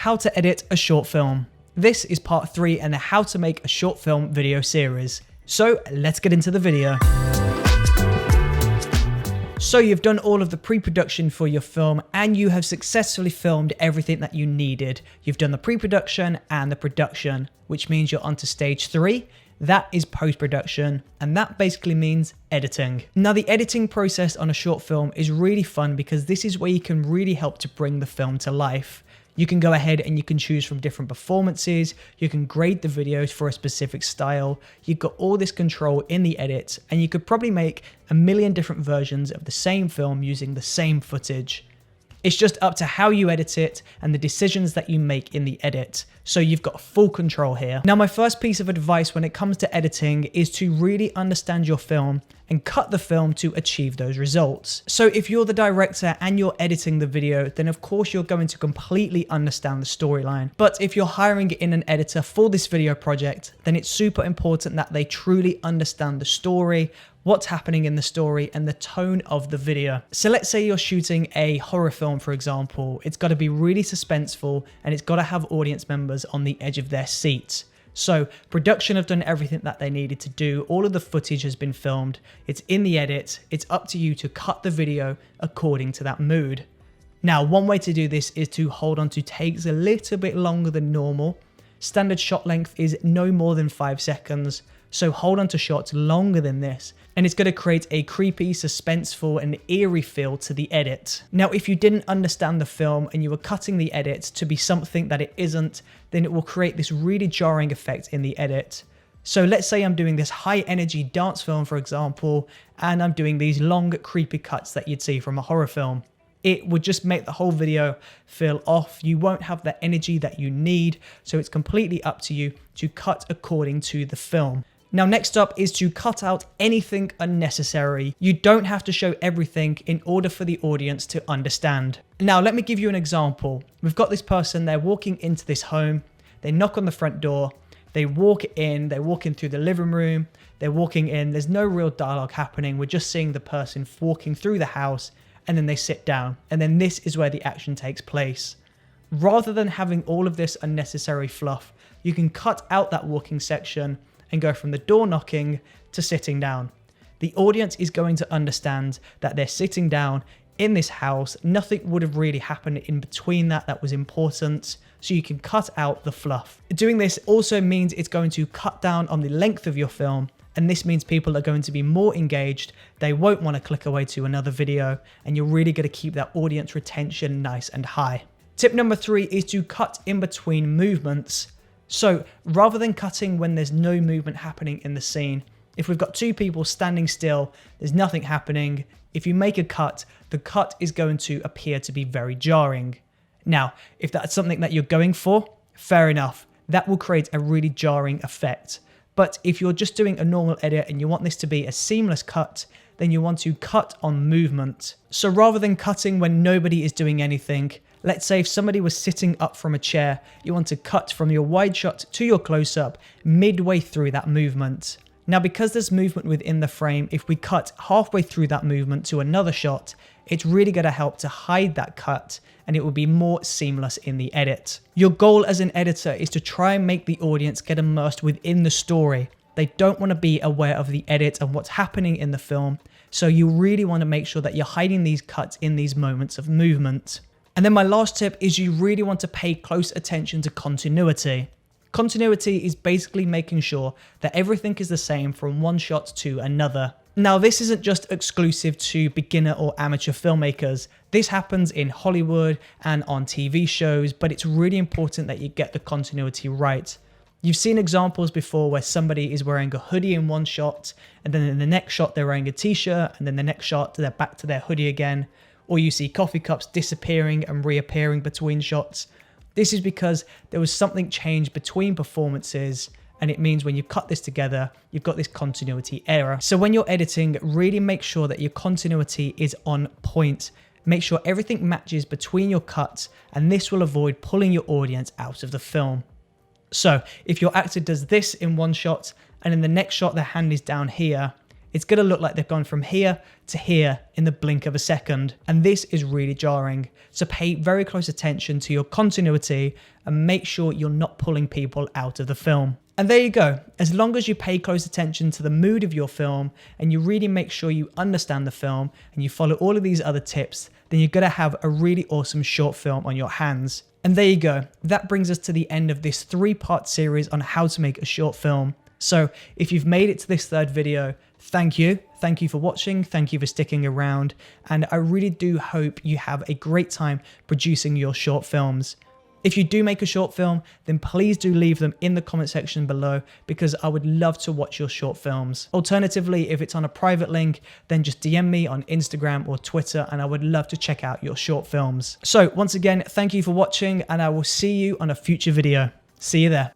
how to edit a short film. This is part 3 in the how to make a short film video series. So let's get into the video. So you've done all of the pre-production for your film and you have successfully filmed everything that you needed. You've done the pre-production and the production, which means you're onto stage 3. That is post-production, and that basically means editing. Now, the editing process on a short film is really fun because this is where you can really help to bring the film to life. You can go ahead and you can choose from different performances, you can grade the videos for a specific style, you've got all this control in the edit, and you could probably make a million different versions of the same film using the same footage. It's just up to how you edit it and the decisions that you make in the edit. So you've got full control here. Now, my first piece of advice when it comes to editing is to really understand your film and cut the film to achieve those results. So if you're the director and you're editing the video, then of course you're going to completely understand the storyline. But if you're hiring in an editor for this video project, then it's super important that they truly understand the story, what's happening in the story, and the tone of the video. So let's say you're shooting a horror film, for example. It's got to be really suspenseful and it's got to have audience members on the edge of their seats. So production have done everything that they needed to do. All of the footage has been filmed. It's in the edit. It's up to you to cut the video according to that mood. Now, one way to do this is to hold on to takes a little bit longer than normal. Standard shot length is no more than 5 seconds. So hold on to shots longer than this, and it's going to create a creepy, suspenseful and eerie feel to the edit. Now, if you didn't understand the film and you were cutting the edit to be something that it isn't, then it will create this really jarring effect in the edit. So let's say I'm doing this high energy dance film, for example, and I'm doing these long, creepy cuts that you'd see from a horror film. It would just make the whole video feel off. You won't have the energy that you need. So it's completely up to you to cut according to the film. Now, next up is to cut out anything unnecessary. You don't have to show everything in order for the audience to understand. Now, let me give you an example. We've got this person, they're walking into this home, they knock on the front door, they walk in through the living room, they're walking in, there's no real dialogue happening, we're just seeing the person walking through the house, and then they sit down, and then this is where the action takes place. Rather than having all of this unnecessary fluff, you can cut out that walking section and go from the door knocking to sitting down. The audience is going to understand that they're sitting down in this house. Nothing would have really happened in between that was important, so you can cut out the fluff. Doing this also means it's going to cut down on the length of your film, and this means people are going to be more engaged. They won't want to click away to another video, and you're really going to keep that audience retention nice and high. Tip number 3 is to cut in between movements. So rather than cutting when there's no movement happening in the scene, if we've got 2 people standing still, there's nothing happening, if you make a cut, the cut is going to appear to be very jarring. Now, if that's something that you're going for, fair enough, that will create a really jarring effect. But if you're just doing a normal edit and you want this to be a seamless cut, then you want to cut on movement. So rather than cutting when nobody is doing anything, let's say if somebody was sitting up from a chair, you want to cut from your wide shot to your close-up midway through that movement. Now, because there's movement within the frame, if we cut halfway through that movement to another shot, it's really going to help to hide that cut and it will be more seamless in the edit. Your goal as an editor is to try and make the audience get immersed within the story. They don't want to be aware of the edit and what's happening in the film, so you really want to make sure that you're hiding these cuts in these moments of movement. And then my last tip is you really want to pay close attention to continuity. Continuity is basically making sure that everything is the same from one shot to another. Now, this isn't just exclusive to beginner or amateur filmmakers. This happens in Hollywood and on TV shows, but it's really important that you get the continuity right. You've seen examples before where somebody is wearing a hoodie in one shot, and then in the next shot they're wearing a t-shirt, and then the next shot they're back to their hoodie again. Or you see coffee cups disappearing and reappearing between shots. This is because there was something changed between performances, and it means when you cut this together, you've got this continuity error. So when you're editing, really make sure that your continuity is on point. Make sure everything matches between your cuts, and this will avoid pulling your audience out of the film. So if your actor does this in one shot, and in the next shot their hand is down here, it's going to look like they've gone from here to here in the blink of a second. And this is really jarring. So pay very close attention to your continuity and make sure you're not pulling people out of the film. And there you go. As long as you pay close attention to the mood of your film and you really make sure you understand the film and you follow all of these other tips, then you're going to have a really awesome short film on your hands. And there you go. That brings us to the end of this 3-part series on how to make a short film. So if you've made it to this 3rd video, thank you. Thank you for watching. Thank you for sticking around. And I really do hope you have a great time producing your short films. If you do make a short film, then please do leave them in the comment section below because I would love to watch your short films. Alternatively, if it's on a private link, then just DM me on Instagram or Twitter and I would love to check out your short films. So once again, thank you for watching and I will see you on a future video. See you there.